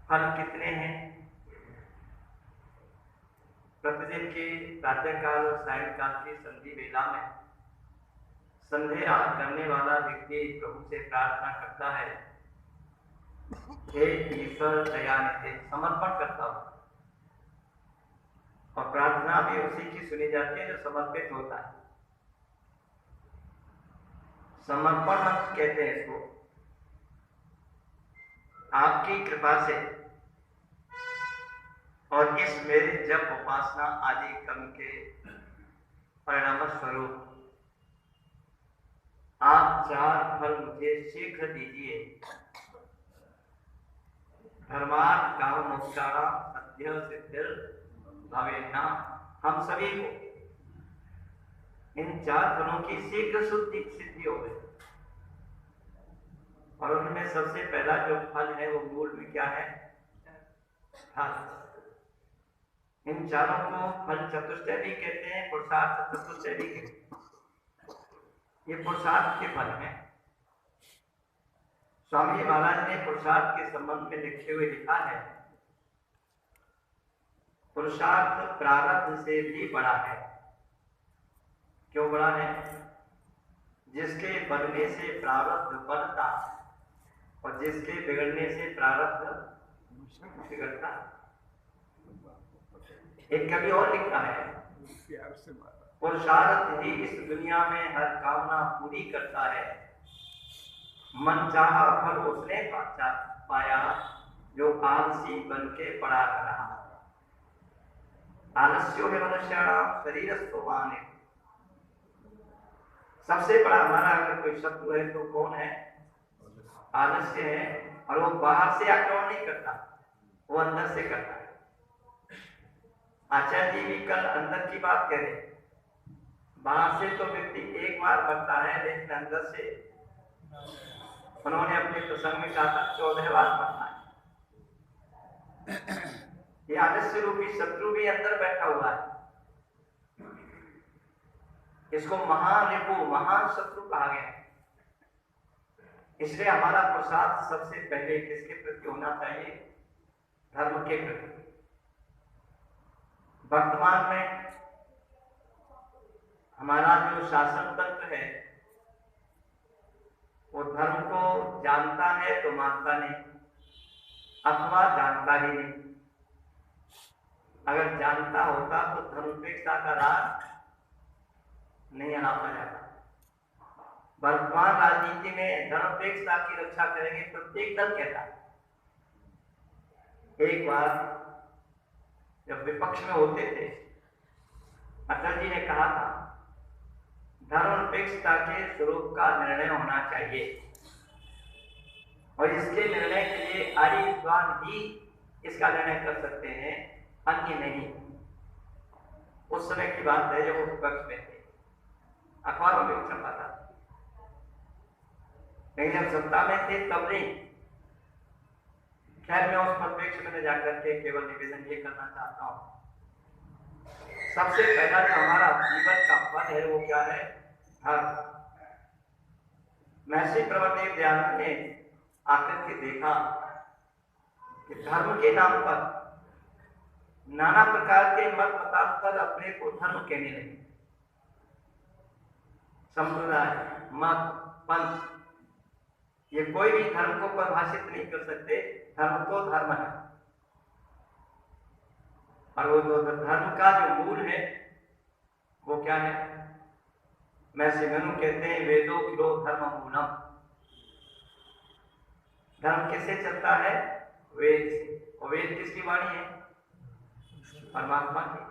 फल कितने हैं? प्रतिदिन की प्रातःकाल और सायंकाल की संधि वेला में संध्या करने वाला व्यक्ति प्रभु से प्रार्थना करता है, हे ईश्वर दयानिधि, समर्पण करता हूं। और प्रार्थना भी उसी की सुनी जाती है जो समर्पित होता है। समर्पण मंत्र कहते हैं इसको। आपकी कृपा से और इस मेरे जप उपासना आदि कर्म के परिणाम स्वरूप आप 4 फल मुझे शीघ्र दीजिए। धर्मार्थ काम मोक्षाणाम सद्य सिद्धिर भवेन्ना। हम सभी को इन 4 फलों की शीघ्र सिद्धि हो गई। और उनमें सबसे पहला जो फल है वो मूल में क्या है? फल। इन चारों को फल चतुष्टय भी कहते हैं, पुरुषार्थ चतुष्टय भी कहते हैं। ये पुरुषार्थ के फल हैं। स्वामी महाराज ने पुरुषार्थ के संबंध में लिखते हुए लिखा है, पुरुषार्थ प्रारब्ध से भी बड़ा है। क्यों बड़ा है? जिसके बनने से प्रारब्ध बनता और जिसके बिगड़ने से प्रारब्ध बिगड़ता। एक कवि और लिखता है, पुरुषार्थ ही इस दुनिया में हर कामना पूरी करता है। मन चाहा फल उसने पाया जो आलसी बन के पड़ा रहा। आलस्यो है मनुष्याणाम शरीरस्थो माने। सबसे बड़ा हमारा अगर कोई शत्रु है तो कौन है? आलस्य है। और वो बाहर से आक्रमण नहीं करता, वो अंदर से करता है। आचार्य जी भी कल अंदर की बात कह रहे। बाहर से तो व्यक्ति एक बार बनता है, लेकिन अंदर से उन्होंने अपने प्रसंग में कहा था 14 बार बनना है। ये आलस्य रूपी शत्रु भी अंदर बैठा हुआ है। इसको महारिपु, महान शत्रु कहा गया। इसलिए हमारा पुरुषार्थ सबसे पहले किसके प्रति होना चाहिए? धर्म के प्रति। वर्तमान में हमारा जो शासन तंत्र है वो धर्म को जानता है तो मानता नहीं, अथवा जानता ही नहीं। अगर जानता होता तो धर्मपेक्षा का राज नहीं अनापा जाता। वर्तमान राजनीति में धर्मपेक्षा की रक्षा करेंगे प्रत्येक दल कहता है। एक बार जब विपक्ष में होते थे, अटल जी ने कहा था धर्मपेक्षता के स्वरूप का निर्णय होना चाहिए और इसके निर्णय के लिए आर्य विद्वान ही इसका निर्णय कर सकते हैं, अन्य नहीं। उस समय की बात है जब वो विपक्ष में थे, अखबारों में छपा था। लेकिन जब सत्ता में थे तब नहीं। खैर मैं उस परिप्रेक्ष्य में जाकर के केवल निवेदन ये करना चाहता हूं, सबसे पहला जो हमारा जीवन का फल है वो क्या है? धर्म। महर्षि प्रवरदेव दयानंद ने आकर के देखा कि धर्म के नाम पर नाना प्रकार के मत मतांतर अपने को धर्म कहने लगे। संप्रदाय, मत, पंथ, ये कोई भी धर्म को परिभाषित नहीं कर सकते। धर्म तो धर्म है और वो तो धर्म का जो मूल है वो क्या है? महर्षि मनु कहते हैं वेदो किलो धर्म मूलम। धर्म किससे चलता है? वेद से। और वेद किसकी वाणी है? परमात्मा की।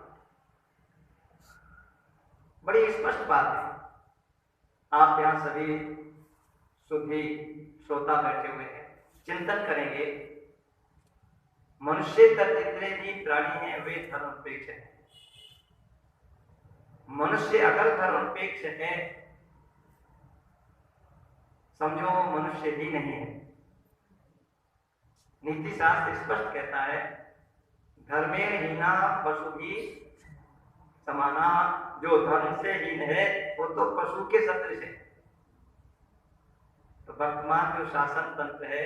बड़ी स्पष्ट बात है। आप यहां सभी सुधी श्रोता बैठे हुए हैं, चिंतन करेंगे। मनुष्य तक जितने भी प्राणी हैं वे धर्मपेक्ष हैं। मनुष्य अगर धर्मपेक्ष है समझो मनुष्य ही नहीं है। नीति शास्त्र स्पष्ट कहता है धर्मे हीना पशु ही समाना। जो धर्म से हीन है वो तो पशु के सदृश है। तो वर्तमान जो शासन तंत्र है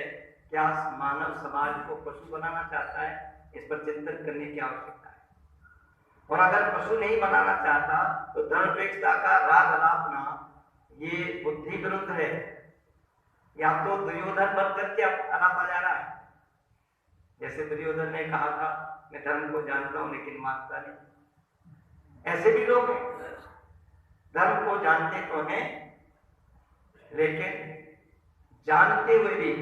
क्या मानव समाज को पशु बनाना चाहता है? इस पर चिंतन करने की आवश्यकता है। और अगर पशु नहीं बनाना चाहता तो धर्मपेक्षता का राग अलापना ये बुद्धि विरुद्ध है। या तो दुर्योधन बन करके अलापा जा रहा है, जैसे दुर्योधन ने कहा था मैं धर्म को जानता हूं लेकिन मानता नहीं। ऐसे भी लोग हैं, धर्म को जानते तो हैं लेकिन जानते हुए भी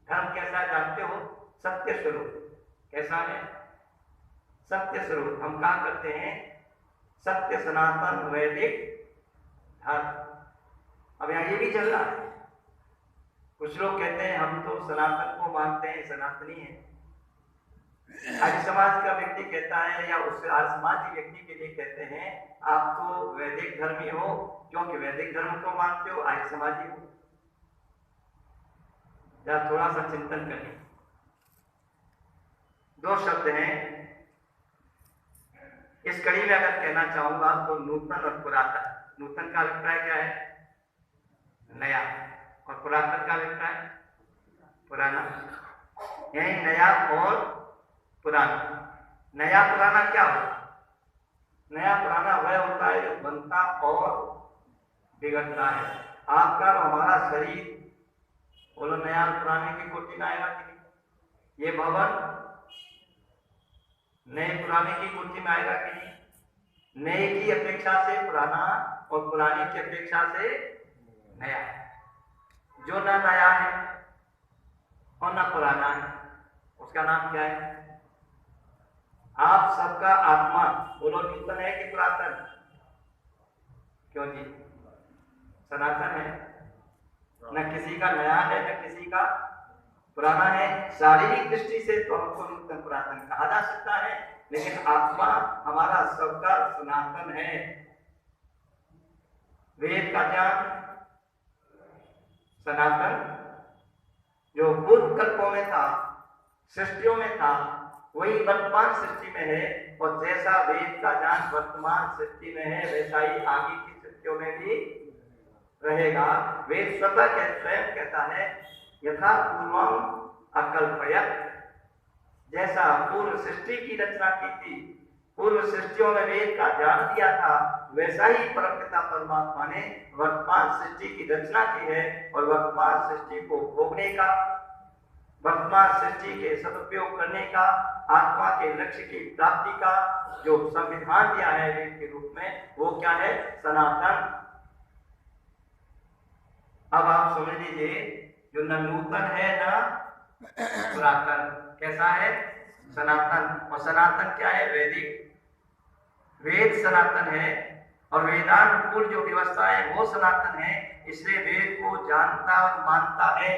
धर्म कैसा जानते हो? सत्य स्वरूप। कैसा है? सत्य स्वरूप। हम कहा करते हैं सत्य सनातन वैदिक धर्म। अब यहाँ ये भी चल रहा है, कुछ लोग कहते हैं हम तो सनातन को मानते हैं, सनातनी है। आर्य समाज का व्यक्ति कहता है या उस आर्य समाजी व्यक्ति के लिए कहते हैं आप तो वैदिक धर्मी हो क्योंकि वैदिक धर्म को मानते हो, आर्य समाजी हो। या थोड़ा सा चिंतन करें। दो शब्द हैं इस कड़ी में अगर कहना चाहूंगा तो नूतन और पुरातन। नूतन का अभिप्राय क्या है? नया। और पुरातन का अभिप्राय पुराना। यही नया और पुराना। नया पुराना क्या होता? नया पुराना वह होता है जो बनता और बिगड़ता है। आपका और हमारा शरीर बोलो नया पुराने की कोटि में आएगा कि नहीं? ये भवन नए पुराने की कोटि में आएगा कि नहीं? नए की अपेक्षा से पुराना और पुराने की अपेक्षा से नया। जो ना नया है और ना पुराना है उसका नाम क्या है? आप सबका आत्मा बोलो नूतन है कि पुरातन? क्यों जी? सनातन है। न किसी का नया है न किसी का पुराना है। शारीरिक दृष्टि से तो हमको नूतन पुरातन कहा जा सकता है लेकिन आत्मा हमारा सबका सनातन है। वेद का ज्ञान सनातन जो पूर्व कल्पों में था, सृष्टियों में था, वही वर्तमान सृष्टि में है। और जैसा वेद का ज्ञान वर्तमान सृष्टि में है वैसा ही आगे की सृष्टियों में भी रहेगा। वेद स्वतः स्वयं कहता है यथा पूर्वम अकल्पयत्। जैसा पूर्व सृष्टि की रचना की थी, पूर्व सृष्टियों में वेद का ज्ञान दिया था, वैसा ही परमपिता परमात्मा ने वर्तमान सृष्टि की रचना की है। और वर्तमान सृष्टि को भोगने का, वर्तमान सृष्टि के सदुपयोग करने का, आत्मा के लक्ष्य की प्राप्ति का जो संविधान दिया है वेद के रूप में, वो क्या है? सनातन। अब आप समझ लीजिए जो न नूतन है न पुरातन, कैसा है? सनातन। और सनातन क्या है? वैदिक। वेद सनातन है और वेदानुकूल जो व्यवस्था है वो सनातन है। इसलिए वेद को जानता और मानता है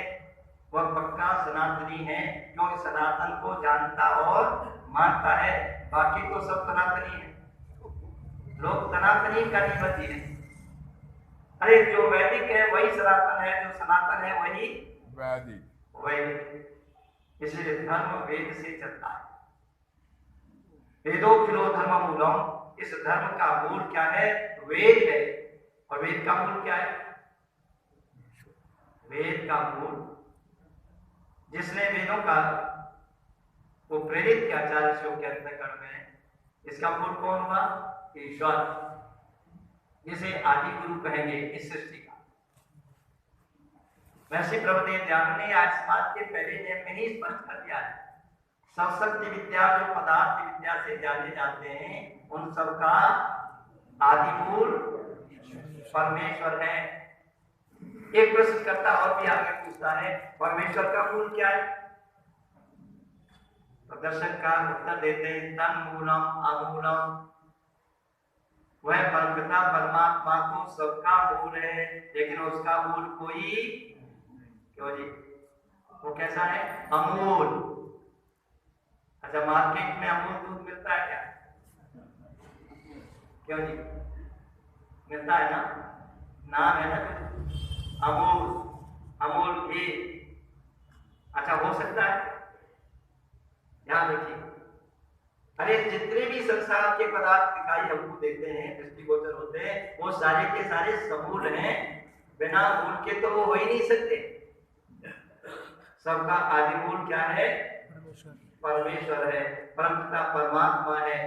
वह पक्का सनातनी है, क्योंकि सनातन को जानता और मानता है। बाकी तो सब सनातनी है। लोग सनातनी का नहीं बची है। अरे जो वैदिक है वही सनातन है, जो सनातन है वही वैदिक। इसलिए धर्म वेद से चलता है। वेदो खिलो धर्म मूलम। इस धर्म का मूल क्या है? वेद है। और वेद का मूल क्या है? वेद का मूल जिसने वेदों का वो प्रेरित किया आचार्य के अंतःकरण में, इसका मूल कौन हुआ? ईश्वर, जिसे आदि गुरु कहेंगे इस सृष्टि का। महर्षि प्रभुदेव दयानंद ने आज समाज के पहले नियम में ही स्पष्ट कर दिया है। सब शक्ति विद्या जो पदार्थ विद्या से जाने जाते हैं उन सबका आदि मूल परमेश्वर है। एक प्रश्न करता और भी आगे पूछता है परमेश्वर का मूल क्या है? तो दर्शनकार उत्तर देते हैं तन मूलम अमूलम। वह परमपिता परमात्मा तो सबका मूल है लेकिन उसका मूल कोई क्यों जी? वो कैसा है? अमूल। अच्छा, मार्केट में अमूल दूध मिलता है क्या? क्यों जी? मिलता है ना? नाम है ना अमूल, अमूल घी। अच्छा, हो सकता है? ध्यान रखिए। अरे जितने भी संसार के पदार्थ दिखाई हमको देते हैं, दृष्टिगोचर होते हैं, वो सारे के सारे समूल हैं। बिना मूल के तो वो हो ही नहीं सकते। सबका आदि मूल क्या है? परमेश्वर। परमेश्वर है, परमपिता परमात्मा है।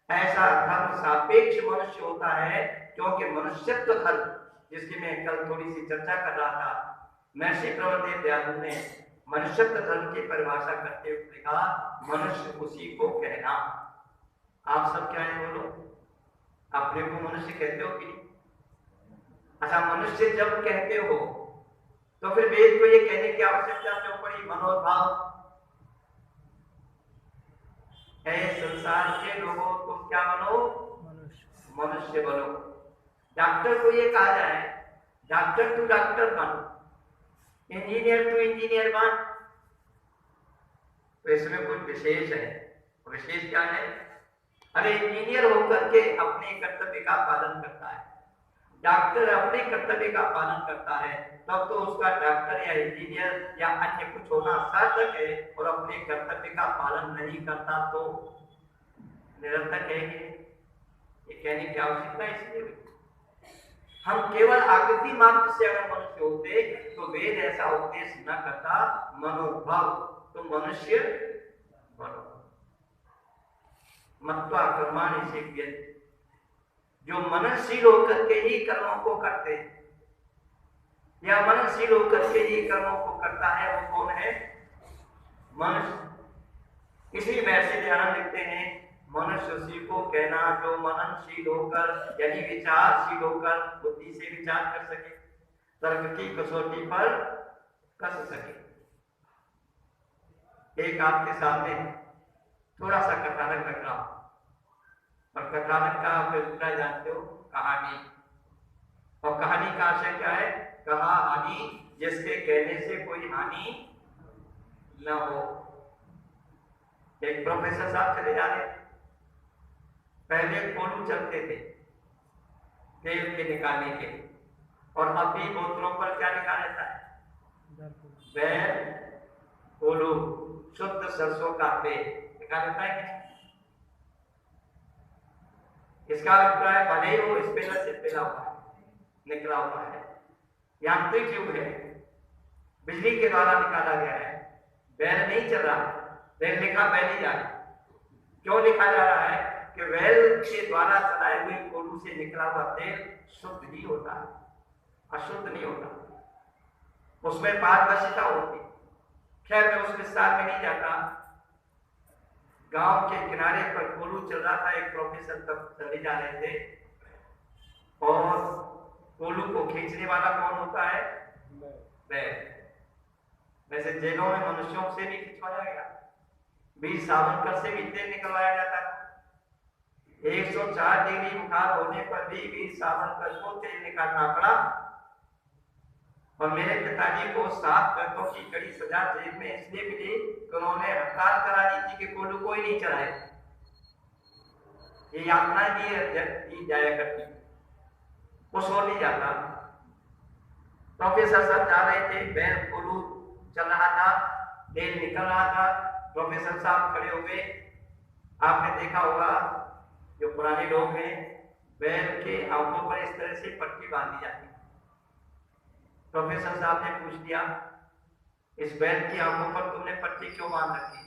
ऐसा धर्म सापेक्ष मनुष्य होता है, क्योंकि मनुष्यत्व धर्म, जिसकी मैं कल थोड़ी सी चर्चा कर रहा था, महर्षि प्रवरदेव दयानंद ने मनुष्यत्व धर्म की परिभाषा करते हुए लिखा, मनुष्य उसी को कहना। आप सब क्या है बोलो? अपने को मनुष्य कहते हो कि नहीं? अच्छा, मनुष्य जब कहते हो तो फिर वेद को ये कहने की आवश्यकता क्यों पड़ी? मनोभाव है संसार के लोगों, तुम क्या बनो? मनुष्य बनो। डॉक्टर को ये कहा जाए, डॉक्टर टू डॉक्टर बन, इंजीनियर टू इंजीनियर बन, तो इसमें कुछ विशेष है। विशेष क्या है? अरे इंजीनियर होकर के अपने कर्तव्य का पालन करता है, डॉक्टर अपने कर्तव्य का पालन करता है, तब तो उसका डॉक्टर या इंजीनियर या अन्य कुछ होना सार्थक है। और अपने कर्तव्य का पालन नहीं करता तो निरर्थक है। ये कहने की आवश्यकता इसलिए हम केवल आकृति मात्र से अगर मनुष्य होते तो वेद ऐसा उपदेश न करता, मनोभाव, तो मनुष्य बनो। मत्वा कर्माणि सिद्ध्यति, जो मननशील होकर के ही कर्मों को करते हैं या मननशील होकर के ही कर्मों को करता है, वो कौन है? मनुष्य। इसी महर्षि दयानंद लिखते हैं, मनुष्य उसी को कहना जो मननशील होकर, यानी विचारशील होकर बुद्धि से विचार कर सके, तर्क की कसौटी पर कस सके। एक आपके सामने थोड़ा सा कथानक रख रहा हूं, और कथानक का आप अभिप्राय जानते हो, कहानी। और कहानी का आशय क्या है? कहा हानि, जिसके कहने से कोई हानि न हो। एक प्रोफेसर साहब चले जा रहे, पहले कोलू चलते थे तेल के निकालने के, और अभी बोतलों पर क्या लिखा रहता है? बैल कोलू, शुद्ध सरसों का तेल लिखा रहता है कि? इसका अभिप्राय भले ही वो स्पेलर से पिला हुआ है, निकला हुआ है, यांत्रिक युग है, बिजली के द्वारा निकाला गया है, बैल नहीं चल रहा, बैल लिखा बैल ही जा रहा। क्यों लिखा जा रहा है? कि बैल के द्वारा चलाए हुए कोलू से निकला हुआ तेल शुद्ध ही होता है, अशुद्ध नहीं होता, उसमें पारदर्शिता होती। खैर मैं उस विस्तार में नहीं जाता। गांव के किनारे पर कोलू चल रहा था, एक प्रोफेसर तब चले जा रहे थे, और कोलू को खींचने वाला कौन होता है? बैल। वैसे जेलों में मनुष्यों से भी खिंचवाया गया, वीर सावरकर से भी तेल निकलवाया जाता था। 104 डिग्री बुखार होने पर भी वीर सावरकर को तेल निकालना पड़ा, और मेरे पिताजी को 7 घंटों की कड़ी सजा जेल में इसलिए मिली कि उन्होंने हड़ताल करा दी थी कि कोलू कोई नहीं चलाए। ये यातना दी जाया करती, वो सो नहीं जाता। प्रोफेसर साहब जा रहे थे, बैल कोलू चल रहा था, तेल निकल रहा था, प्रोफेसर साहब खड़े हो गए। आपने देखा होगा, जो पुराने लोग हैं, बैल के आंखों पर इस तरह से पट्टी बांधी जाती। प्रोफेसर साहब ने पूछ दिया, इस बैल की आंखों पर तुमने पट्टी क्यों बांध रखी?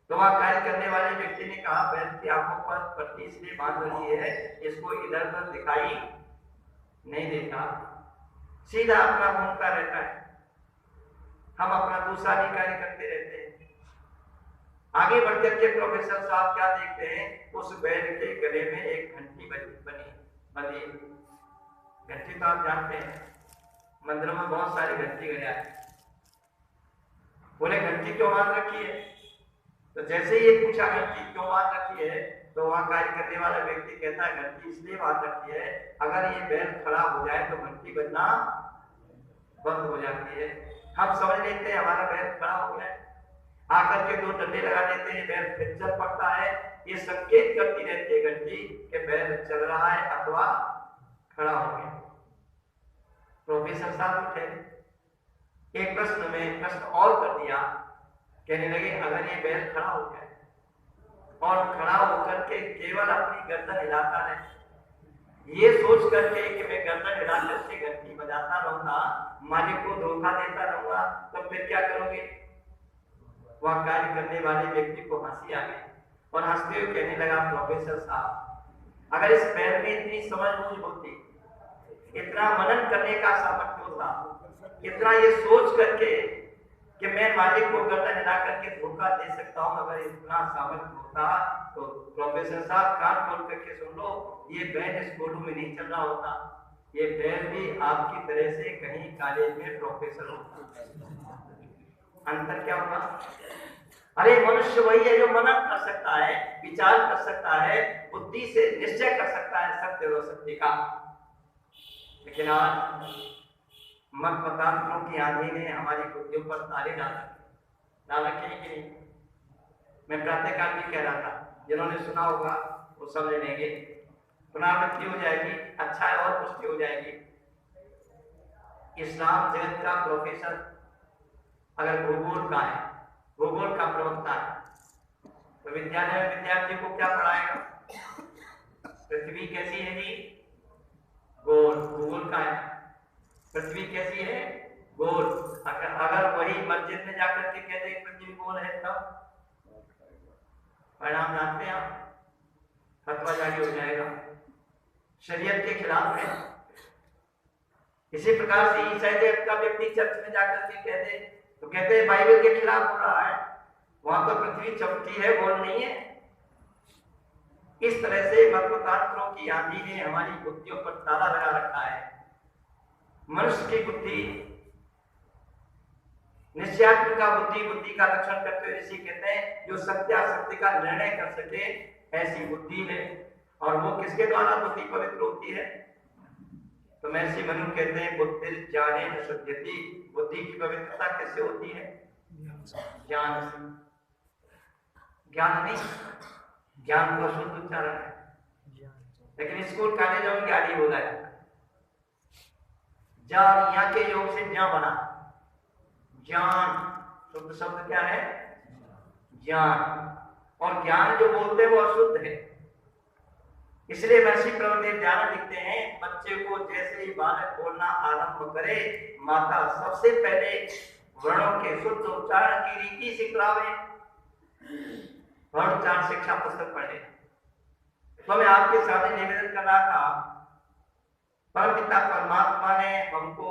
तो वहां कार्य करने वाले व्यक्ति ने कहा, बैल की आंखों पर पट्टी इसलिए बांध रखी है, इसको इधर उधर दिखाई नहीं देता, सीधा अपना घूमता रहता है, हम अपना दूसरा भी कार्य करते रहते हैं। आगे बढ़कर के प्रोफेसर साहब क्या देखते हैं? उस बैल के गले में एक घंटी बनी। घंटी तो आप जानते हैं, मंदिरों में बहुत सारी घंटी गया है। बोले घंटी क्यों बांध रखी है? तो जैसे ही ये पूछा घंटी क्यों बांध रखी है, तो वहां कार्य करने वाला व्यक्ति कहता है, घंटी इसलिए बांध रखी है, अगर ये बैल खड़ा हो जाए तो घंटी बजना बंद हो जाती है। हम समझ लेते हैं हमारा बैल खड़ा हो गया है, आकर के 2 डंडे लगा देते हैं, बैल फिर चल पड़ता है। ये संकेत करती रहती है घंटी कि बैल चल रहा है अथवा खड़ा हो गया। प्रोफेसर साहब उठे, एक प्रश्न और कर दिया, कहने लगे, अगर ये बैल खड़ा हो जाए और खड़ा होकर के केवल अपनी गर्दन हिलाता रहे, ये सोच करके कि मैं गर्दन हिला करके घंटी बजाता रहूंगा, मालिक को धोखा देता रहूंगा, तो फिर क्या करोगे? वह कार्य करने वाले व्यक्ति को हंसी आ गई और हंसते हुए कहने लगा, प्रोफेसर साहब, अगर इस पैर में इतनी समझ होती, इतना मनन करने का सामर्थ्य होता, इतना ये सोच करके कि मैं मालिक को गर्दन हिला करके धोखा दे सकता हूं, अगर इतना सामर्थ्य होता तो प्रोफेसर साहब कान खोल करके सुन लो, ये बैंड स्कूलों में नहीं चल रहा होता, ये बैंड भी आपकी तरह से कहीं कॉलेज में प्रोफेसर होता। अंतर क्या होगा? अरे मनुष्य वही है जो मनन कर सकता है, विचार कर सकता है, बुद्धि से निश्चय कर सकता है सत्य और असत्य का। लेकिन आज मत मतांतरों की आंधी ने हमारी बुद्धियों पर ताले डाल रखे कि नहीं? मैं प्रातःकाल भी कह रहा था, जिन्होंने सुना होगा वो समझ लेंगे, पुनरावृत्ति हो जाएगी, अच्छा है और पुष्टि हो जाएगी। इस्लाम जगत का प्रोफेसर अगर भूगोल का है, भूगोल का प्रवक्ता है, तो विद्यालय में विद्यार्थी को क्या पढ़ाएगा? पृथ्वी कैसी है जी? गोल। भूगोल का है, पृथ्वी कैसी है? गोल। अगर वही मस्जिद में जाकर के कहते हैं पृथ्वी गोल है, तब परिणाम जानते हैं आप? फतवा जारी हो जाएगा, शरीयत के खिलाफ है। इसी प्रकार से ईसाई धर्म का व्यक्ति चर्च में जाकर के कहते तो कहते हैं बाइबल के खिलाफ हो रहा है, वहां तो पृथ्वी चमकी है, गोल नहीं है। इस तरह से मतमतांत्रों की आंधी ने हमारी बुद्धियों पर ताला लगा रखा है। मनुष्य की बुद्धि निश्चयात्मिका बुद्धि, बुद्धि का लक्षण करते हुए ऋषि कहते हैं जो सत्यासत्य का निर्णय कर सके, ऐसी बुद्धि है। और वो किसके द्वारा बुद्धि पवित्र होती है? तो महर्षि मनु कहते हैं बुद्धि ज्ञाने न शुद्ध्यति, बुद्धि की पवित्रता कैसे होती है? ज्ञान से। ज्ञान नहीं, ज्ञान को शुद्ध उच्चारण है, लेकिन स्कूल कॉलेजों में गाली बोला जाता है। ज्ञान यहाँ के योग से ज्ञान बना, ज्ञान शुद्ध शब्द क्या है? ज्ञान। और ज्ञान जो बोलते हैं वो अशुद्ध है। इसलिए महर्षि प्रवृत्ति ध्यान लिखते हैं, बच्चे को जैसे ही बालक बोलना आरंभ करे, माता सबसे पहले वर्णों के शुद्ध उच्चारण की रीति सिखलावे, वर्ण शिक्षा पुस्तक पढ़े। तो मैं आपके सामने निवेदन कर रहा था, परमपिता परमात्मा ने हमको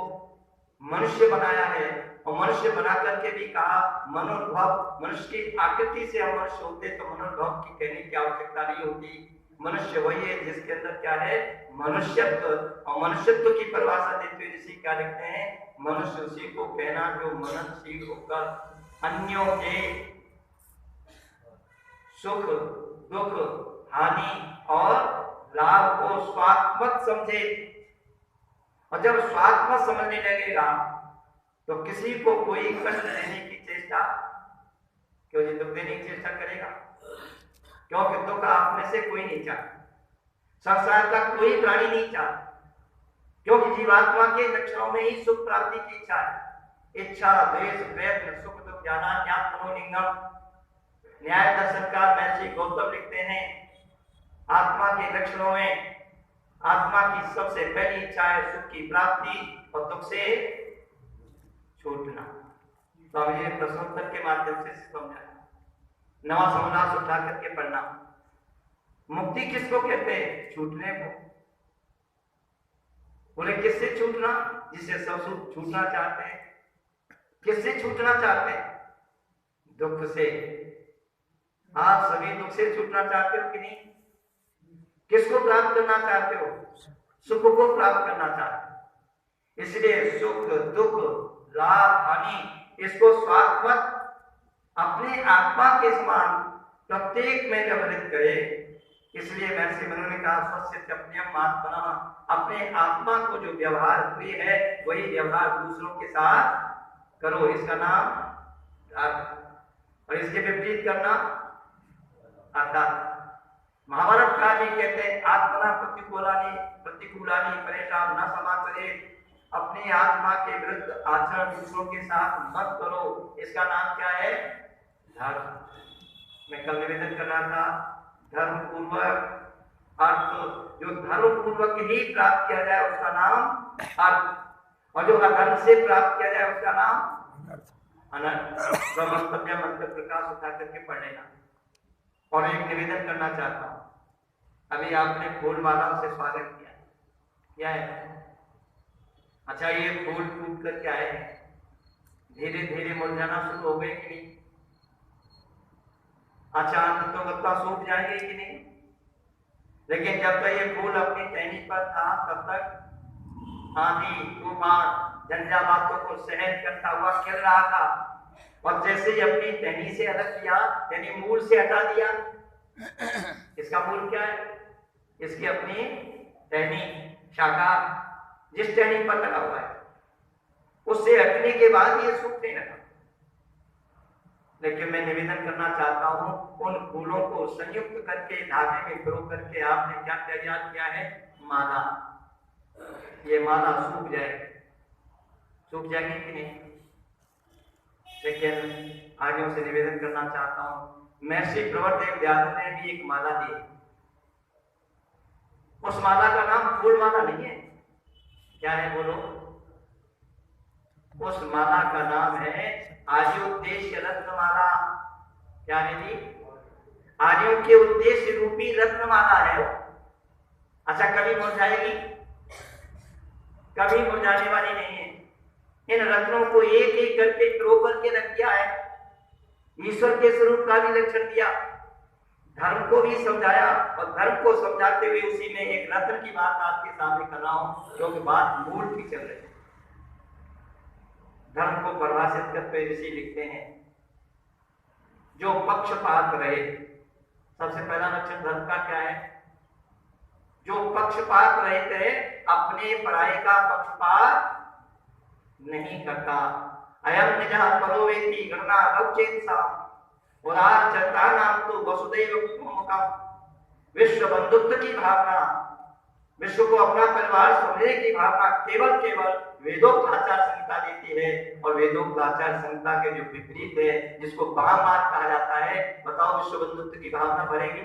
मनुष्य बनाया है और मनुष्य बना करके भी कहा मनोभाव, मनुष्य की आकृति से हम मनुष्य होते तो मनोभाव की कहने की आवश्यकता नहीं होती। मनुष्य वही है जिसके अंदर क्या है? मनुष्यत्व। और मनुष्यत्व की परिभाषा देते हुए ऋषि क्या लिखते हैं? मनुष्य उसी को कहना जो मननशील होकर अन्यों के सुख दुख हानि और लाभ को स्वात्मक समझे। और जब स्वात्मक समझने लगेगा तो किसी को कोई कष्ट देने की चेष्टा, क्यों जी दुख देने की चेष्टा करेगा? क्योंकि दुख आप में से कोई नहीं चाहता, संसार का कोई प्राणी नहीं चाहता, क्योंकि जीवात्मा के लक्षणों में ही सुख प्राप्ति की इच्छा है। इच्छा द्वेष प्रयत्न सुख दुख ज्ञान ज्ञान मनोनिगम। न्याय दर्शनकार महर्षि गौतम लिखते हैं, आत्मा के लक्षणों में आत्मा की सबसे पहली इच्छा है सुख की प्राप्ति और दुख से छूटना। स्वामी जी ने प्रश्नोत्तर के माध्यम से समझाया, नवा समास उठा करके पढ़ना। मुक्ति किसको कहते हैं? छूटने को। बोले किससे छूटना? जिससे सब छूटना चाहते हैं। किससे छूटना चाहते हैं? दुख से। आप सभी दुख से छूटना चाहते हो कि नहीं? किसको प्राप्त करना चाहते हो? सुख को प्राप्त करना चाहते हो। इसलिए सुख दुख लाभ हानि इसको स्वात्मक अपने आत्मा के समान प्रत्येक में व्यवहारित करे। इसलिए महर्षि मनु ने कहा स्वस्य अपने आत्मा, अपने आत्मा को जो व्यवहार हुई है वही व्यवहार दूसरों के साथ करो, इसका नाम धर्म। और इसके विपरीत करना अधर्म। महाभारत का भी कहते हैं आत्मना प्रतिकूलानी परेशान न समाचरे, अपनी आत्मा के विरुद्ध आचरण दूसरों के साथ मत करो, इसका नाम क्या है? धर्म। मैं कल निवेदन कर रहा था, धर्म पूर्वक अर्थ जो धर्म पूर्वक ही प्राप्त किया जाए उसका नाम अर्थ, और जो अधर्म से प्राप्त किया जाए उसका नाम अनर्थ। ब्रह्मस्तव्य मंत्र प्रकाश उठा करके पढ़ लेना। और एक निवेदन करना चाहता हूं, अभी आपने फूल मालाओं से स्वागत किया, क्या है? अच्छा, ये फूल टूट करके आए हैं, धीरे धीरे मुरझाना शुरू हो गए कि नहीं? अच्छा, अंत तो बत्ता सूख जाएंगे कि नहीं? लेकिन जब तक ये फूल अपनी टहनी पर था तब तक आंधी तूफान झंझावातों को सहन करता हुआ खिल रहा था, और जैसे ही अपनी टहनी से अलग किया, यानी मूल से हटा दिया। इसका मूल क्या है? इसकी अपनी टहनी, शाखा जिस टहनी पर लगा हुआ है, उससे हटने के बाद ये सूखने लगा। लेकिन मैं निवेदन करना चाहता हूं, उन फूलों को संयुक्त करके धागे में पिरो करके आपने क्या तैयार किया है? माला। ये माला सूख जाएगी कि नहीं? लेकिन आगे से निवेदन करना चाहता हूं, महर्षि प्रवरदेव व्यास ने भी एक माला दी। उस माला का नाम फूल माला नहीं है। क्या है बोलो? उस माला का नाम है आर्योद्देश्य रत्नमाला। क्या है जी? आर्यों के उद्देश्य रूपी रत्नमाला है। अच्छा, कभी मुरझाएगी? कभी मुरझाने वाली नहीं है। इन रत्नों को एक एक करके पिरो करके रख दिया है। ईश्वर के स्वरूप का भी लक्षण दिया, धर्म को भी समझाया, और धर्म को समझाते हुए उसी में एक रत्न की बात आपके सामने कर रहा हूं, क्योंकि बात मूल की चल रही है। धर्म को परिभाषित करते हुए ऋषि लिखते हैं, जो पक्षपात रहे। सबसे पहला लक्षण धर्म का क्या है? जो पक्षपात रहित है, अपने पराये का पक्षपात नहीं करता। अयम निजः परोवेति गणना अवचेतसा उदार चरता नाम तो वसुदैव कुटुम्बकम्। विश्व बंधुत्व की भावना, विश्व को अपना परिवार समझने की भावना केवल वेदोक्त आचार संहिता देती है, और वेदोक्त आचार संहिता के जो विपरीत है, जिसको बामार कहा जाता है, बताओ विश्व बंधुत्व की भावना भरेगी?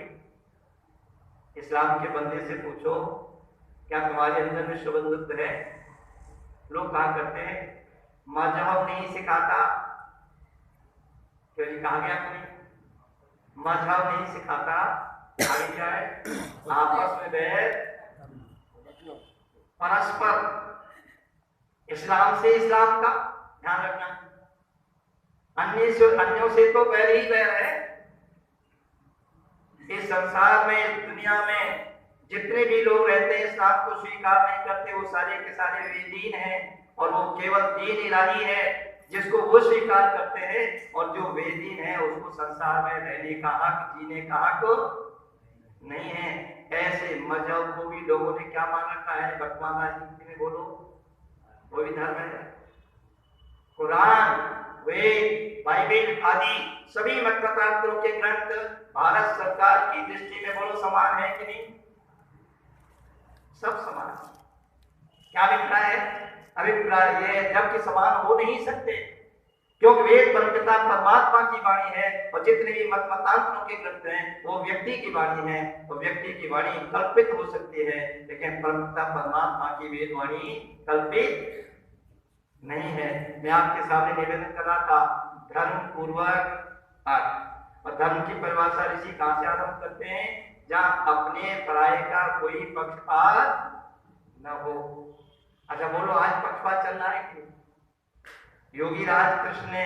इस्लाम के बंदे से पूछो, क्या तुम्हारे अंदर विश्व बंधुत्व है? लोग कहा करते हैं मजहब नहीं सिखाता। क्यों जी? कहा गया कोई मजहब नहीं सिखाता, आगे क्या है? आपस में बैर, परस्पर। इस्लाम से इस्लाम का ध्यान रखना, अन्यों से तो बैर ही बैर है। इस संसार में, इस दुनिया में जितने भी लोग रहते हैं, इस्लाम को स्वीकार नहीं करते, वो सारे के सारे बेदीन हैं, और वो केवल दीन इलाही है जिसको वो स्वीकार करते हैं, और जो बेदीन है उसको संसार में रहने का हक, जीने का हक नहीं है। ऐसे मजहब को भी लोगों ने क्या मान रखा है? वर्तमान राजनीति में बोलो, वो भी धर्म है। कुरान, वेद, बाइबल आदि सभी मतांतरों के ग्रंथ भारत सरकार की दृष्टि में बोलो समान है कि नहीं? सब समान। क्या अभिप्राय है? अभिप्राय यह है जबकि समान हो नहीं सकते, क्योंकि वेद परमपिता परमात्मा की वाणी है, और जितने भी मतांतरों के ग्रंथ हैं वो व्यक्ति की वाणी है, और व्यक्ति की वाणी कल्पित हो सकती है, लेकिन परमपिता परमात्मा की वेद वाणी कल्पित नहीं है। मैं आपके सामने निवेदन कर रहा था, धर्म पूर्वक अर्थ, और धर्म की परिभाषा ऋषि कहां से आरंभ करते हैं? जहां अपने पराये का कोई पक्षपात न हो। अच्छा बोलो, आज पक्षपात चल रहा है कि? योगी राज कृष्ण ने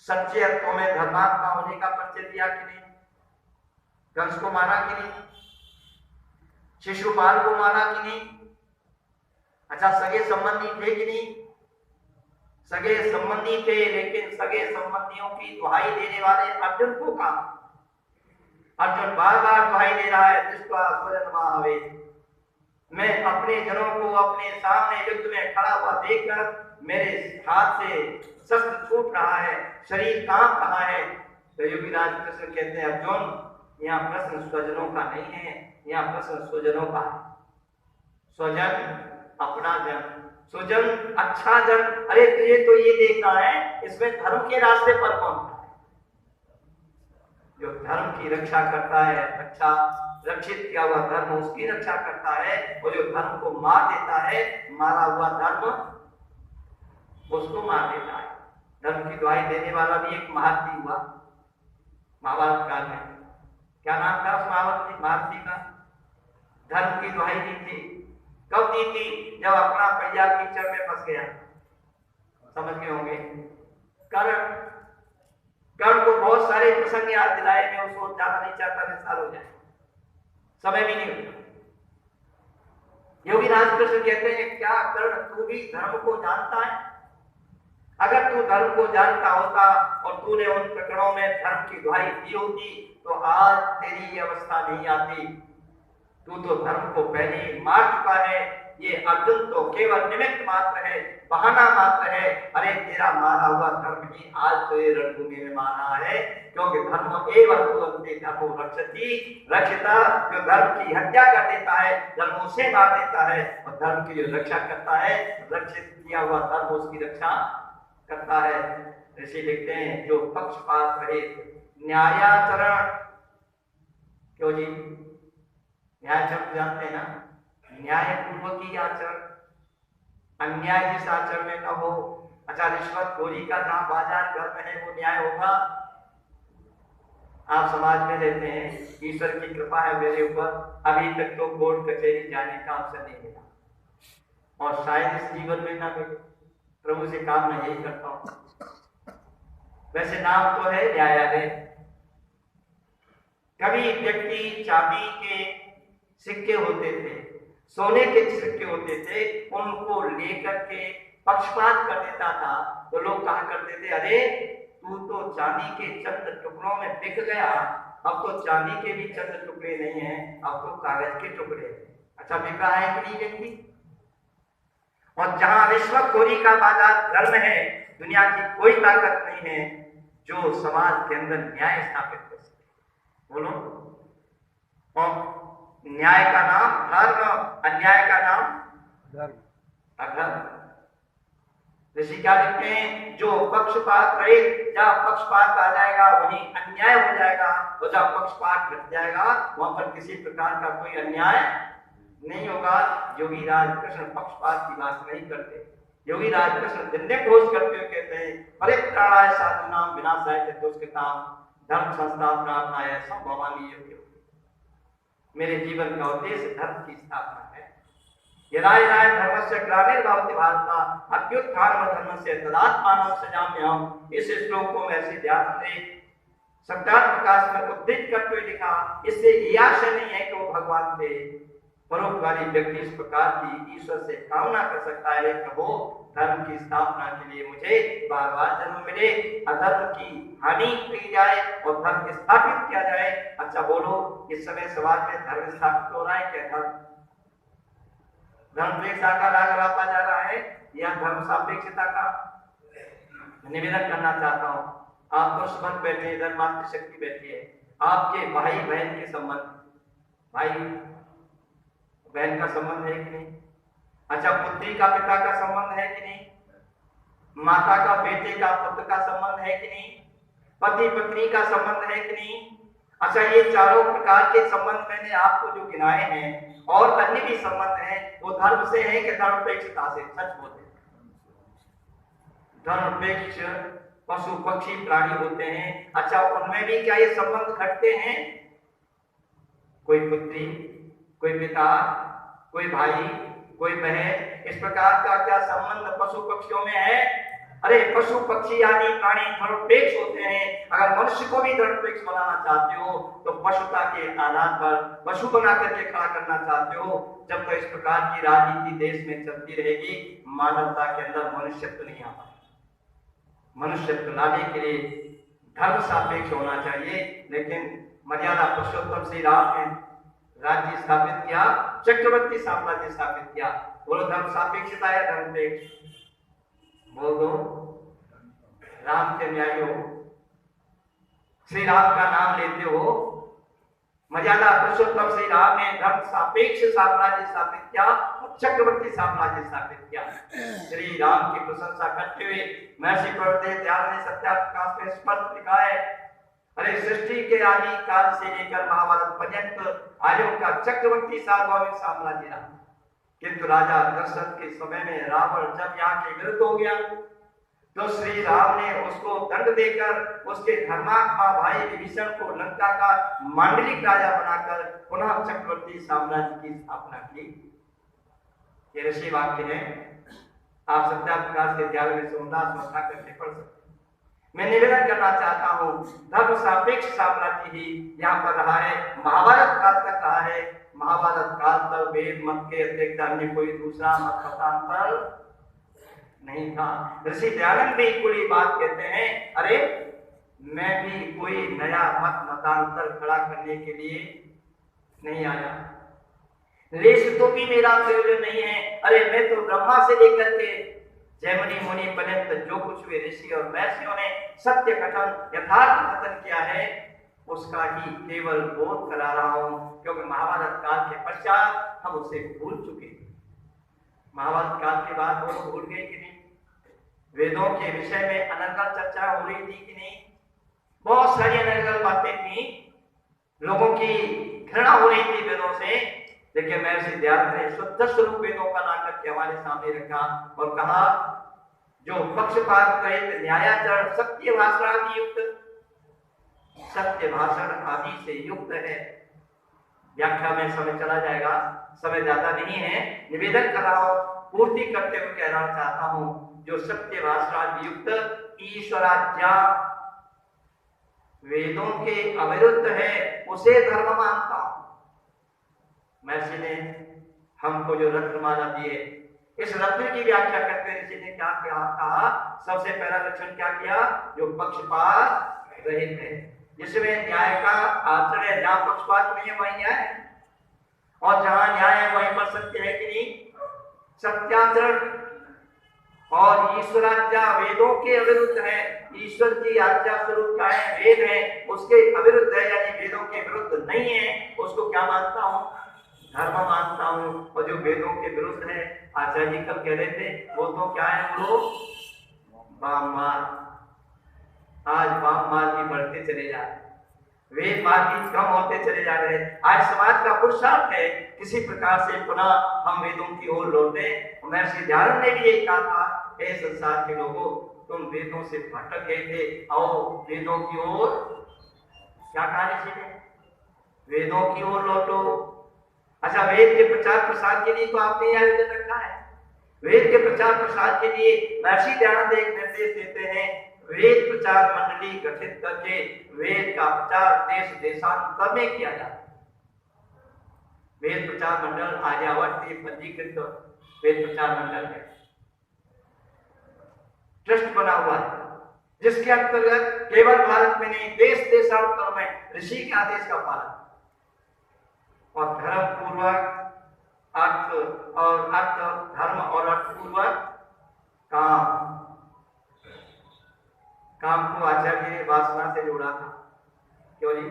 सच्चे अर्थों में धर्मात्मा होने का परिचय दिया कि नहीं? कंस को मारा कि नहीं? शिशुपाल को मारा कि नहीं? अच्छा, सगे संबंधी थे कि नहीं? सगे संबंधी थे, लेकिन सगे संबंधियों की दुहाई देने वाले अर्जुन को कहा। अर्जुन बार बार दुहाई दे रहा है, दृष्ट्वा स्वजन महावे, मैं अपने जनों को अपने सामने युद्ध में खड़ा हुआ देखकर मेरे हाथ से शस्त्र छूट रहा है, शरीर कांप रहा है। तो योगी राज कृष्ण कहते हैं, अर्जुन यहाँ प्रश्न स्वजनों का नहीं है, यहाँ प्रश्न स्वजनों का है। स्वजन अपना जन, स्वजन अच्छा जन। अरे तुझे तो ये देखना है इसमें धर्म के रास्ते पर कौन था। जो धर्म की रक्षा करता है, रक्षित किया हुआ धर्म उसकी रक्षा करता है, और जो धर्म को मार देता है, मारा हुआ धर्म उसको मार देता है। धर्म की दुहाई देने वाला भी एक महारथी हुआ महाभारत काल में। क्या नाम था उस महारथी का? धर्म की दुहाई दी थी। कब दी थी? जब अपना पहिया कीचड़ में फंस गया। समझ गए होंगे। कर्ण को बहुत सारे प्रसंग याद दिलाए, मैं उसको जाना नहीं चाहता, विस्तार हो जाए, समय भी नहीं होता। योगी राजकृष्ण कहते हैं, क्या कर्ण तू भी धर्म को जानता है? अगर तू धर्म को जानता होता और तूने उन प्रकरणों में धर्म की दुहाई दी होती तो आज तेरी ये अवस्था नहीं आती। तू तो धर्म को पहले ही मार चुका है। ये अर्जुन तो केवल निमित्त मात्र है, बहाना मात्र है। अरे तेरा मारा हुआ धर्म ही आज तो ये रणभूमि में मारा है, क्योंकि धर्म एवं तुरंते धर्मो रक्षति रक्षिता, जो धर्म की हत्या कर देता है, धर्म उसे मार देता है, और धर्म की जो रक्षा करता है, रक्षित किया हुआ धर्म उसकी रक्षा करता है। ऋषि लिखते हैं, जो पक्षपात रहित न्यायाचरण, क्यों जी? न्यायाचरण जानते हैं ना? न्याय पूर्वक ही आचरण, अन्याय जिस आचरण में न हो। अच्छा, रिश्वतखोरी का जहां बाजार घर में है वो न्याय होगा? आप समाज में रहते हैं, ईश्वर की कृपा है मेरे ऊपर, अभी तक तो कोर्ट कचहरी जाने का अवसर नहीं मिला, और शायद इस जीवन में ना मिले। प्रभु से काम मैं यही करता हूं। वैसे नाम तो है न्यायालय। कभी व्यक्ति चांदी के सिक्के होते थे, सोने के सिक्के होते थे, उनको लेकर के पक्षपात कर देता था, तो लोग कहा करते थे, अरे तू तो चांदी के चंद टुकड़ों में बिक गया, अब तो चांदी के भी चंद टुकड़े नहीं है, अब तो कागज के टुकड़े। अच्छा, बिका है कि नहीं व्यक्ति? और जहां रिश्वतखोरी का बाजार धर्म है, दुनिया की कोई ताकत नहीं है जो समाज के अंदर न्याय स्थापित कर सके। बोलो। और न्याय का नाम धर्म, अन्याय का नाम अधर्म। ऋषि क्या लिखते हैं, जो पक्षपात रहित, जहां पक्षपात आ जाएगा वहीं अन्याय हो जाएगा, और जहां पक्षपात घट जाएगा वहां पर किसी प्रकार का कोई अन्याय नहीं होगा। योगी राजकृष्ण पक्षपात की बात नहीं करते। योगी राजकृष्ण जिन्हें घोष करते हुए कहते हैं, परित्राणाय साधूनां विनाशाय च दुष्कृतां धर्म संस्थापनार्थाय संभवामि युगे। मेरे जीवन का उद्देश्य धर्म की स्थापना है। यदा यदा धर्मस्य ग्लानिर्भवति भारत अभ्युत्थानम् धर्मस्य तदात्मानं सृजाम्यहम्। इस श्लोक को मैं ऐसे ध्यान से सत्यार्थ प्रकाश में उद्धृत करते हुए लिखा। इससे ये आशय नहीं है कि वो भगवान थे। परोपकारी व्यक्ति इस प्रकार की ईश्वर से कामना कर सकता है, प्रभु धर्म की स्थापना के लिए मुझे बार बार जन्म मिले, अधर्म की हानि की जाए और धर्म स्थापित किया जाए। अच्छा बोलो, इस समय समाज में धर्म स्थापित हो रहा है क्या? धर्मपेक्षा का राग रापा जा रहा है या धर्म सापेक्षता का? निवेदन करना चाहता हूं, आप पुरुष मत बैठे, इधर मातृशक्ति बैठी है, आपके भाई बहन के संबंध, भाई बहन का संबंध है कि नहीं? अच्छा, पुत्री का पिता का संबंध है कि नहीं? माता का बेटे का पुत्र का संबंध है कि नहीं? पति पत्नी का संबंध है कि नहीं? अच्छा, ये चारों प्रकार के संबंध मैंने आपको जो गिनाए हैं और अन्य भी संबंध हैं, वो धर्म से है कि धर्मपेक्षता से? सच बोलते हैं। धर्मपेक्ष पशु पक्षी प्राणी होते हैं। अच्छा, उनमें भी क्या ये संबंध घटते हैं? कोई पुत्री, कोई पिता, कोई भाई, कोई बहन, इस प्रकार का क्या संबंध पशु पक्षियों में है? अरे पशु पक्षी आदि प्राणी धर्मपेक्ष होते हैं। अगर मनुष्य को भी धर्मपेक्ष बनाना चाहते हो तो पशुता के आधार पर पशु बना करके खड़ा करना चाहते हो। जब तक इस प्रकार की राजनीति देश में चलती रहेगी, मानवता के अंदर मनुष्यत्व नहीं आता। मनुष्यत्व लाने के लिए धर्म सापेक्ष होना चाहिए। लेकिन मर्यादा पुरुषोत्तम श्री राम ने राज्य स्थापित किया, चक्रवर्ती साम्राज्य स्थापित किया। बोलो, धर्म सापेक्षता है धर्मपेक्ष? बोल दो। राम के न्याय हो, श्री राम का नाम लेते हो, मर्यादा पुरुषोत्तम श्री राम ने धर्म सापेक्ष साम्राज्य स्थापित किया, चक्रवर्ती साम्राज्य स्थापित किया। श्री राम की प्रशंसा करते हुए महर्षि प्रवृत्ति दयाल ने सत्याप्रकाश में स्पष्ट लिखा है, अरे सृष्टि के आदि काल से लेकर महाभारत पर्यंत आर्यों का चक्रवर्ती सार्वभौमिक साम्राज्य रहा। किंतु राजा दशरथ के समय में रावण जब यहाँ के विरुद्ध हो गया तो श्री राम ने उसको दंड देकर उसके धर्मात्मा भाई विभीषण को लंका का मांडलिक राजा बनाकर पुनः चक्रवर्ती साम्राज्य की स्थापना की। ये ऋषि वाक्य है, आप सत्या प्रकाश के विद्यालय में सोमनाथ मथा करके पढ़ सकते। मैं निवेदन करना चाहता हूँ, धर्म सापेक्ष साम्राज्य ही यहाँ पर रहा है, महाभारत काल तक रहा है। महाभारत काल तक वेद मत के अतिरिक्त अन्य कोई दूसरा मत मतांतर नहीं था। ऋषि दयानंद भी खुली बात कहते हैं, अरे मैं भी कोई नया मत मतांतर खड़ा करने के लिए नहीं आया, लेश तो भी मेरा प्रयोजन नहीं है। अरे मैं तो ब्रह्मा से लेकर के जैमिनी मुनि पर्यंत जो कुछ भी ऋषि और महर्षियों ने सत्य कथन यथार्थ कथन किया है उसका ही केवल बोध करा रहा हूं, क्योंकि महाभारत काल के पश्चात हम उसे भूल चुके। महाभारत काल के बाद वो भूल गए कि नहीं? वेदों के विषय में अनर्गल चर्चा हो रही थी कि नहीं? बहुत सारी अनर्गल बातें थी, लोगों की घृणा हो रही थी वेदों से, लेकिन महर्षि दयानंद ने शुद्ध स्वरूप वेदों का ला करके हमारे सामने रखा और कहा जो पक्षपात रहित न्यायाचरण सत्य भाषण आदि युक्त, सत्य भाषण आदि से युक्त है। व्याख्या में समय चला जाएगा, समय ज्यादा नहीं है, निवेदन कर रहा हूं, पूर्ति करते हुए कहना चाहता हूं, जो सत्य भाषण आदि युक्त ईश्वराज्ञा वेदों के अविरुद्ध है उसे धर्म मानता हूं। महर्षि ने हमको जो रत्नमाला दिए, इस रत्न की व्याख्या करते हुए ऋषि ने क्या कहा? सबसे पहला लक्षण क्या किया? जो पक्षपात रहित है, जिसमें न्याय का आचरण है। जहां पक्षपात नहीं है वहीं न्याय है, और जहां न्याय है वहीं पर सत्य है कि नहीं? सत्याचरण। और ईश्वराज्ञा वेदों के अविरुद्ध है। ईश्वर की आज्ञा स्वरूप क्या है? वेद है, उसके अविरुद्ध है, यानी वेदों के विरुद्ध नहीं है, उसको क्या मानता हूं? धर्म मानता हूं। और जो वेदों के विरुद्ध है, आचार्य जी कब कह रहे थे, वो तो क्या है? वो वाम मार्ग। आज वाम मार्ग ही बढ़ते चले जा रहे, वेद मार्ग कम होते चले जा रहे हैं। आज समाज का पुरुषार्थ है किसी प्रकार से पुनः हम वेदों की ओर लौटे। महर्षि दयानंद ने भी यही कहा था, हे संसार के लोगों, तुम वेदों से भटक गए थे, आओ वेदों की ओर। क्या कहा ऋषि ने? वेदों की ओर लौटो। अच्छा, वेद के प्रचार प्रसार के लिए तो आपने यह आयोजन रखा है। वेद के प्रचार प्रसार के लिए महर्षि दयानंद एक निर्देश देते हैं, वेद प्रचार मंडली गठित करके वेद का प्रचार देश देशांतर में किया जाए। वेद प्रचार मंडल आर्यावर्त पंजीकृत वेद प्रचार मंडल है, ट्रस्ट बना हुआ है, जिसके अंतर्गत केवल भारत में नहीं देश देशांतर में ऋषि के आदेश का पालन और धर्म पूर्वक अर्थ और अर्थ धर्म और अर्थ पूर्वक काम को आचार्य ने वासना से जोड़ा था। क्यों जी?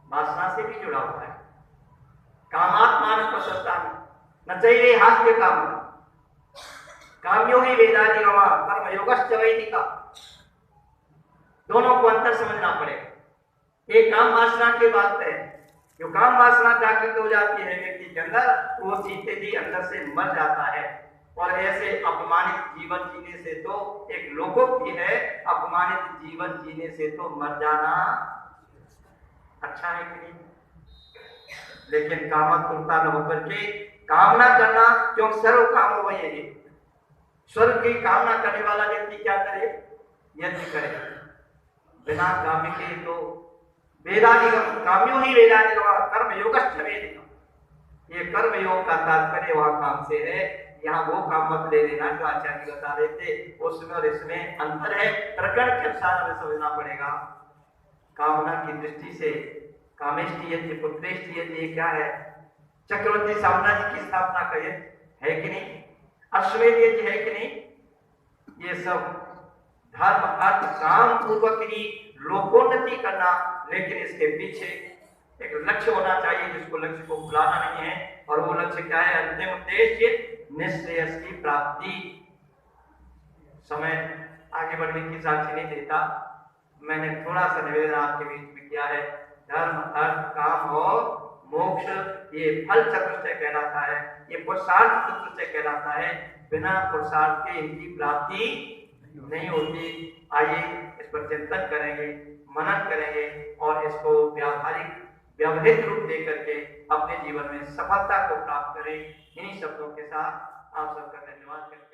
वासना से भी जुड़ा हुआ है। कामात्मान न चाहिए हास्य काम, काम्यो ही वेदाधिगमा कर्म योगश्च वैदिका। दोनों को अंतर समझना पड़ेगा। एक काम वासना की बात है, जो काम वासना जागृत हो जाती है व्यक्ति के अंदर, वो जीते जी अंदर से मर जाता है। और ऐसे अपमानित जीवन जीने से तो एक लोकोक्ति है, अपमानित जीवन जीने से तो मर जाना अच्छा है कि नहीं? लेकिन कामतुरता न होकर के कामना करना, क्यों सर्व काम हो ये स्वर्ग की कामना करने वाला व्यक्ति क्या करे? यज्ञ करे। बिना कामी के तो वेदाधिगम काम्यो ही वेदाधिगम कर्म योगश्च वेदिकम। ये कर्म योग का तात्पर्य वहां काम से है। यहाँ वो काम मत ले लेना जो आचार्य बता रहे थे, उसमें और इसमें अंतर है। प्रकरण के अनुसार हमें समझना पड़ेगा। कामना की दृष्टि से कामेष्टि यज्ञ पुत्रेष्टि यज्ञ ये क्या है? चक्रवर्ती साम्राज्य की स्थापना का यज्ञ है कि नहीं? अश्वमेध यज्ञ है कि नहीं? ये सब धर्म अर्थ काम पूर्वक ही लोकोन्नति करना, लेकिन इसके पीछे एक लक्ष्य होना चाहिए, जिसको लक्ष्य को भुलाना नहीं है। और वो लक्ष्य क्या है? अंतिम उद्देश्य निश्रेयस की प्राप्ति। समय आगे बढ़ने की साक्षी नहीं देता। मैंने थोड़ा सा निवेदन आपके बीच में किया है। धर्म, अर्थ, काम और मोक्ष ये फल चतुष्टय कहलाता है, ये पुरुषार्थ चतुष्टय कहलाता है। बिना पुरुषार्थ के इनकी प्राप्ति नहीं होती। आइए इस पर चिंतन करेंगे, मनन करेंगे और इसको व्यवहारिक रूप दे करके अपने जीवन में सफलता को प्राप्त करें। इन्हीं शब्दों के साथ आप सबका धन्यवाद करते हैं।